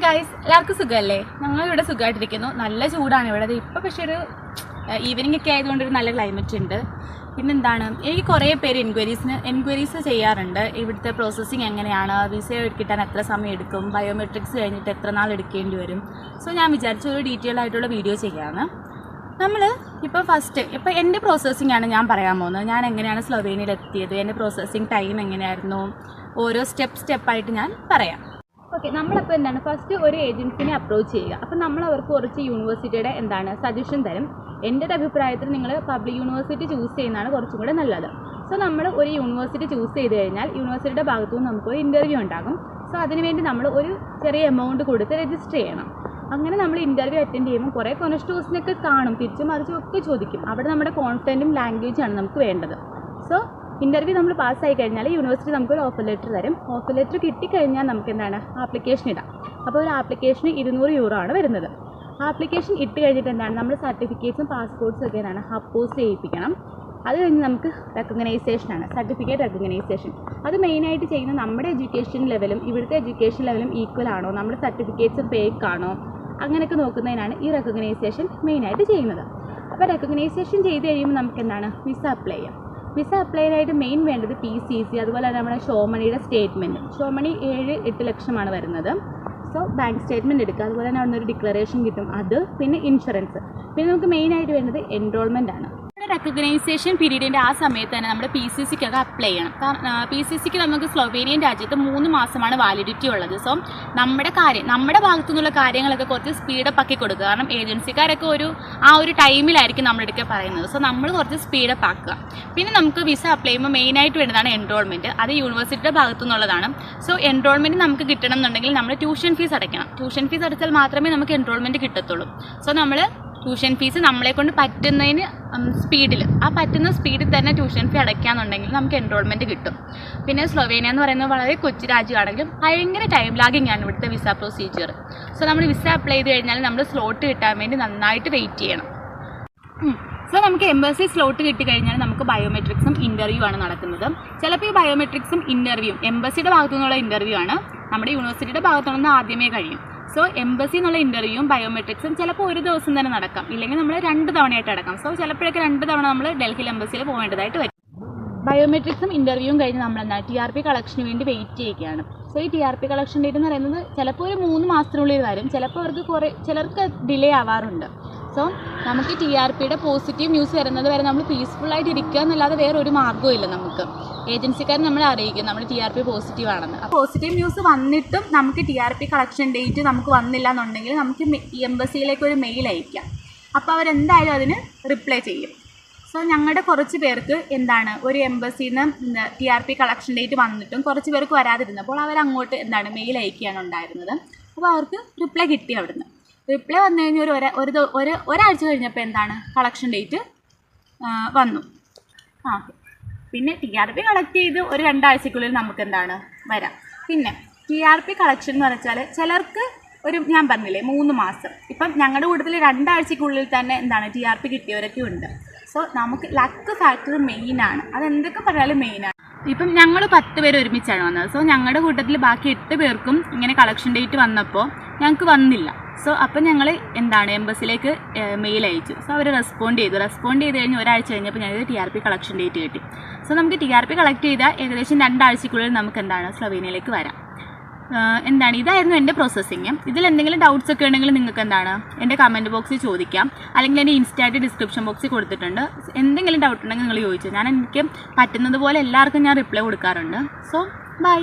Guys, എല്ലാവർക്കും സുഖമല്ലേ? ഞങ്ങളിവിടെ സുഖമായിട്ടിരിക്കുന്നു. നല്ല ചൂടാണ് ഇവിടെ. ഇപ്പോൾ പക്ഷേ ഒരു ഈവനിങ് ഒക്കെ ആയതുകൊണ്ടൊരു നല്ല ക്ലൈമറ്റ് ഉണ്ട്. പിന്നെന്താണ്, എനിക്ക് കുറേ പേര് എൻക്വയറീസ് ചെയ്യാറുണ്ട്. ഇവിടുത്തെ പ്രോസസ്സിങ് എങ്ങനെയാണ്, വിസ കിട്ടാൻ എത്ര സമയം എടുക്കും, ബയോമെട്രിക്സ് കഴിഞ്ഞിട്ട് എത്ര നാൾ എടുക്കേണ്ടി വരും. സോ ഞാൻ വിചാരിച്ചു ഒരു ഡീറ്റെയിൽ ആയിട്ടുള്ള വീഡിയോ ചെയ്യാമെന്ന്. നമ്മൾ ഇപ്പോൾ എൻ്റെ പ്രോസസ്സിംഗ് ആണ് ഞാൻ പറയാൻ പോകുന്നത്. ഞാൻ എങ്ങനെയാണ് സ്ലൊവേനിയയിൽ എത്തിയത്, എൻ്റെ പ്രോസസ്സിങ് ടൈം എങ്ങനെയായിരുന്നു, ഓരോ സ്റ്റെപ്പായിട്ട് ഞാൻ പറയാം. ഓക്കെ, നമ്മളപ്പോൾ എന്താണ് ഫസ്റ്റ് ഒരു ഏജൻസിനെ അപ്രോച്ച് ചെയ്യുക. അപ്പോൾ നമ്മൾ അവർക്ക് കുറച്ച് യൂണിവേഴ്സിറ്റിയുടെ സജഷൻ തരും. എൻ്റെ ഒരു അഭിപ്രായത്തിൽ നിങ്ങൾ പബ്ലിക് യൂണിവേഴ്സിറ്റി ചൂസ് ചെയ്യുന്നതാണ് കുറച്ചും കൂടെ നല്ലത്. സോ നമ്മൾ ഒരു യൂണിവേഴ്സിറ്റി ചൂസ് ചെയ്ത് കഴിഞ്ഞാൽ യൂണിവേഴ്സിറ്റിയുടെ ഭാഗത്തുനിന്ന് നമുക്കൊരു ഇൻ്റർവ്യൂ ഉണ്ടാകും. സോ അതിനുവേണ്ടി നമ്മൾ ഒരു ചെറിയ എമൗണ്ട് കൊടുത്ത് രജിസ്റ്റർ ചെയ്യണം. അങ്ങനെ നമ്മൾ ഇൻ്റർവ്യൂ അറ്റൻഡ് ചെയ്യുമ്പോൾ കുറേ ക്വസ്റ്റ്യൻസൊക്കെ കാണും, തിരിച്ചും മറിച്ചും ഒക്കെ ചോദിക്കും. അവിടെ നമ്മുടെ കോൺഫിഡൻറ്റും ലാംഗ്വേജാണ് നമുക്ക് വേണ്ടത്. സോ ഇൻ്റർവ്യൂ നമ്മൾ പാസ്സായി കഴിഞ്ഞാൽ യൂണിവേഴ്സിറ്റി നമുക്കൊരു ഓഫർ ലെറ്റർ തരും. ഓഫർ ലെറ്റർ കിട്ടിക്കഴിഞ്ഞാൽ നമുക്ക് ആപ്ലിക്കേഷൻ ഇടാം. അപ്പോൾ ഒരു ആപ്ലിക്കേഷന് 200 euro ആണ് വരുന്നത്. ആപ്ലിക്കേഷൻ ഇട്ട് കഴിഞ്ഞിട്ട് നമ്മൾ സർട്ടിഫിക്കറ്റ്സും പാസ്പോർട്ട്സും ഒക്കെ അപ്പോസ് ചെയ്യിപ്പിക്കണം. അത് കഴിഞ്ഞ് നമുക്ക് റെക്കഗ്നൈസേഷനാണ്, സർട്ടിഫിക്കറ്റ് റെക്കഗ്നൈസേഷൻ. അത് മെയിനായിട്ട് ചെയ്യുന്ന നമ്മുടെ എഡ്യൂക്കേഷൻ ലെവലും ഇവിടുത്തെ എഡ്യൂക്കേഷൻ ലെവലും ഈക്വൽ ആണോ, നമ്മുടെ സർട്ടിഫിക്കറ്റ്സ് ഫേക്ക് ആണോ, അങ്ങനെയൊക്കെ നോക്കുന്നതിനാണ് ഈ റെക്കഗ്നൈസേഷൻ മെയിനായിട്ട് ചെയ്യുന്നത്. അപ്പോൾ റെക്കഗ്നൈസേഷൻ ചെയ്ത് കഴിയുമ്പോൾ നമുക്ക് വിസ അപ്ലൈ ചെയ്യാം. വിസ അപ്ലൈനായിട്ട് മെയിൻ വേണ്ടത് PCC, അതുപോലെ തന്നെ നമ്മുടെ ഷോ മണിയുടെ സ്റ്റേറ്റ്മെൻറ്റ്. ഷോ മണി 7-8 ലക്ഷമാണ് വരുന്നത്. സോ ബാങ്ക് സ്റ്റേറ്റ്മെൻറ്റ് എടുക്കുക, അതുപോലെ തന്നെ അവിടെ നിന്നൊരു ഡിക്ലറേഷൻ കിട്ടും, അത്. പിന്നെ ഇൻഷുറൻസ്. പിന്നെ നമുക്ക് മെയിനായിട്ട് വേണ്ടത് എൻറോൾമെൻ്റ് ആണ്. റെക്കഗ്നൈസേഷൻ പീരീഡിൻ്റെ ആ സമയത്ത് തന്നെ നമ്മുടെ PCCക്കൊക്കെ അപ്ലൈ ചെയ്യണം. PCCക്ക് നമുക്ക് സ്ലൊവേനിയൻ രാജ്യത്ത് 3 മാസമാണ് വാലിഡിറ്റി ഉള്ളത്. സോ നമ്മുടെ ഭാഗത്തു നിന്നുള്ള കാര്യങ്ങളൊക്കെ കുറച്ച് സ്പീഡപ്പ് ആക്കി കൊടുക്കുക. കാരണം ഏജൻസിക്കാരൊക്കെ ആ ഒരു ടൈമിലായിരിക്കും നമ്മളെടുക്കുക പറയുന്നത്. സോ നമ്മൾ കുറച്ച് സ്പീഡപ്പ് ആക്കുക. പിന്നെ നമുക്ക് വിസ അപ്ലൈ ചെയ്യുമ്പോൾ മെയിനായിട്ട് വേണ്ടതാണ് എൻറോൾമെൻറ്റ്. അത് യൂണിവേഴ്സിറ്റിയുടെ ഭാഗത്തു നിന്നുള്ളതാണ്. സോ എൻറോൾമെൻറ്റ് നമുക്ക് കിട്ടണം എന്നുണ്ടെങ്കിൽ നമ്മൾ ട്യൂഷൻ ഫീസ് അടയ്ക്കണം. ട്യൂഷൻ ഫീസ് അടച്ചാൽ മാത്രമേ നമുക്ക് എൻറോൾമെൻറ്റ് കിട്ടത്തുള്ളൂ. സോ നമ്മൾ ട്യൂഷൻ ഫീസ് നമ്മളെ കൊണ്ട് പറ്റുന്നതിന് പറ്റുന്ന സ്പീഡിൽ തന്നെ ട്യൂഷൻ ഫീ അടയ്ക്കാന്നുണ്ടെങ്കിൽ നമുക്ക് എൻറോൾമെൻറ്റ് കിട്ടും. പിന്നെ സ്ലൊവേനിയ എന്ന് പറയുന്നത് വളരെ കൊച്ചു രാജ്യമാണെങ്കിലും ഭയങ്കര ടൈം ലാഗിങ് ആണ് ഇവിടുത്തെ വിസ പ്രൊസീജിയർ. സോ നമ്മൾ വിസ അപ്ലൈ ചെയ്ത് കഴിഞ്ഞാൽ നമ്മൾ സ്ലോട്ട് കിട്ടാൻ വേണ്ടി നന്നായിട്ട് വെയിറ്റ് ചെയ്യണം. സോ നമുക്ക് എംബസി സ്ലോട്ട് കിട്ടിക്കഴിഞ്ഞാൽ നമുക്ക് ബയോമെട്രിക്സും ഇൻ്റർവ്യൂ ആണ് നടക്കുന്നത്. ചിലപ്പോൾ ഈ ബയോമെട്രിക്സും ഇൻ്റർവ്യൂവും എംബസിയുടെ ഭാഗത്തു നിന്നുള്ള ഇൻ്റർവ്യൂ ആണ്, നമ്മുടെ യൂണിവേഴ്സിറ്റിയുടെ ഭാഗത്തുനിന്ന് ആദ്യമേ കഴിയും. സോ എംബസി എന്നുള്ള ഇൻ്റർവ്യൂവും ബയോമെട്രിക്സും ചിലപ്പോൾ ഒരു ദിവസം തന്നെ നടക്കാം, ഇല്ലെങ്കിൽ നമ്മൾ 2 തവണയായിട്ട് അടക്കാം. സോ ചിലപ്പോഴൊക്കെ 2 തവണ നമ്മൾ ഡൽഹിയിൽ എംബസിയിൽ പോകേണ്ടതായിട്ട് വരും. ബയോമെട്രിക്സും ഇൻ്റർവ്യൂവും കഴിഞ്ഞ് നമ്മൾ TRP കളക്ഷന് വേണ്ടി വെയിറ്റ് ചെയ്യുകയാണ്. സോ ഈ TRP കളക്ഷൻ ഡേറ്റ് എന്ന് പറയുന്നത് ചിലപ്പോൾ ഒരു 3 മാസത്തിനുള്ളിൽ വരും, ചിലപ്പോൾ ചിലർക്ക് ഡിലേ ആവാറുണ്ട്. സോ നമുക്ക് TRPയുടെ പോസിറ്റീവ് ന്യൂസ് വരുന്നത് വരെ നമ്മൾ പീസ്ഫുള്ളായിട്ട് ഇരിക്കുക എന്നല്ലാതെ വേറെ ഒരു മാർഗ്ഗവും ഇല്ല. നമുക്ക് ഏജൻസിക്കാർ നമ്മളെ അറിയിക്കും നമ്മൾ TRP പോസിറ്റീവ് ആണെന്ന്. പോസിറ്റീവ് ന്യൂസ് വന്നിട്ടും നമുക്ക് TRP കളക്ഷൻ ഡേറ്റ് നമുക്ക് വന്നില്ല എന്നുണ്ടെങ്കിൽ നമുക്ക് എംബസിയിലേക്ക് ഒരു മെയിൽ അയക്കാം. അപ്പോൾ അവരെന്തായാലും അതിന് റിപ്ലൈ ചെയ്യും. സോ ഞങ്ങളുടെ കുറച്ച് പേർക്ക് ഒരു എംബസിയിൽ നിന്ന് TRP കളക്ഷൻ ഡേറ്റ് വന്നിട്ടും കുറച്ച് പേർക്ക് വരാതിരുന്നപ്പോൾ അവരങ്ങോട്ട് മെയിൽ അയക്കുകയാണ് ഉണ്ടായിരുന്നത്. അപ്പോൾ അവർക്ക് റിപ്ലൈ കിട്ടി. അവിടുന്ന് റിപ്ലൈ വന്നു കഴിഞ്ഞാൽ ഒരാഴ്ച കഴിഞ്ഞപ്പോൾ കളക്ഷൻ ഡേറ്റ് വന്നു. പിന്നെ TRP കളക്ട് ചെയ്ത് ഒരു 2 ആഴ്ചക്കുള്ളിൽ നമുക്ക് വരാം. പിന്നെ TRP കളക്ഷൻ എന്ന് വെച്ചാൽ ചിലർക്ക് ഞാൻ പറഞ്ഞില്ലേ 3 മാസം. ഇപ്പം ഞങ്ങളുടെ കൂട്ടത്തിൽ 2 ആഴ്ചക്കുള്ളിൽ തന്നെ TRP കിട്ടിയവരൊക്കെ ഉണ്ട്. സോ നമുക്ക് ലക്ക് ഫാക്ടർ മെയിനാണ്. അതെന്തൊക്കെ പറഞ്ഞാലും മെയിനാണ്. ഇപ്പം ഞങ്ങൾ 10 പേര് ഒരുമിച്ചാണ് വന്നത്. സോ ഞങ്ങളുടെ കൂട്ടത്തിൽ ബാക്കി 8 പേർക്കും ഇങ്ങനെ കളക്ഷൻ ഡേറ്റ് വന്നപ്പോൾ ഞങ്ങൾക്ക് വന്നില്ല. സോ അപ്പം ഞങ്ങൾ എംബസിയിലേക്ക് മെയിൽ അയച്ചു. സോ അവർ റെസ്പോണ്ട് ചെയ്ത് കഴിഞ്ഞ് ഒരാഴ്ച കഴിഞ്ഞപ്പോൾ ഞങ്ങൾക്ക് TRP കളക്ഷൻ ഡേറ്റ് കിട്ടി. സോ നമുക്ക് TRP കളക്ട് ചെയ്താൽ ഏകദേശം 2 ആഴ്ചക്കുള്ളിൽ നമുക്ക് സ്ലൊവേനിയയിലേക്ക് വരാം. ഇതായിരുന്നു എൻ്റെ പ്രോസസ്സിങ്. ഇതിലെന്തെങ്കിലും ഡൗട്ട്സ് ഒക്കെ ഉണ്ടെങ്കിൽ നിങ്ങൾക്ക് എൻ്റെ കമൻറ്റ് ബോക്സിൽ ചോദിക്കാം, അല്ലെങ്കിൽ എൻ്റെ ഇൻസ്റ്റാഗ്രാം ഡിസ്ക്രിപ്ഷൻ ബോക്സിൽ കൊടുത്തിട്ടുണ്ട്. എന്തെങ്കിലും ഡൗട്ട് ഉണ്ടെങ്കിൽ നിങ്ങൾ ചോദിച്ചു. എനിക്ക് പറ്റുന്നത് പോലെ എല്ലാവർക്കും ഞാൻ റിപ്ലൈ കൊടുക്കാറുണ്ട്. So by.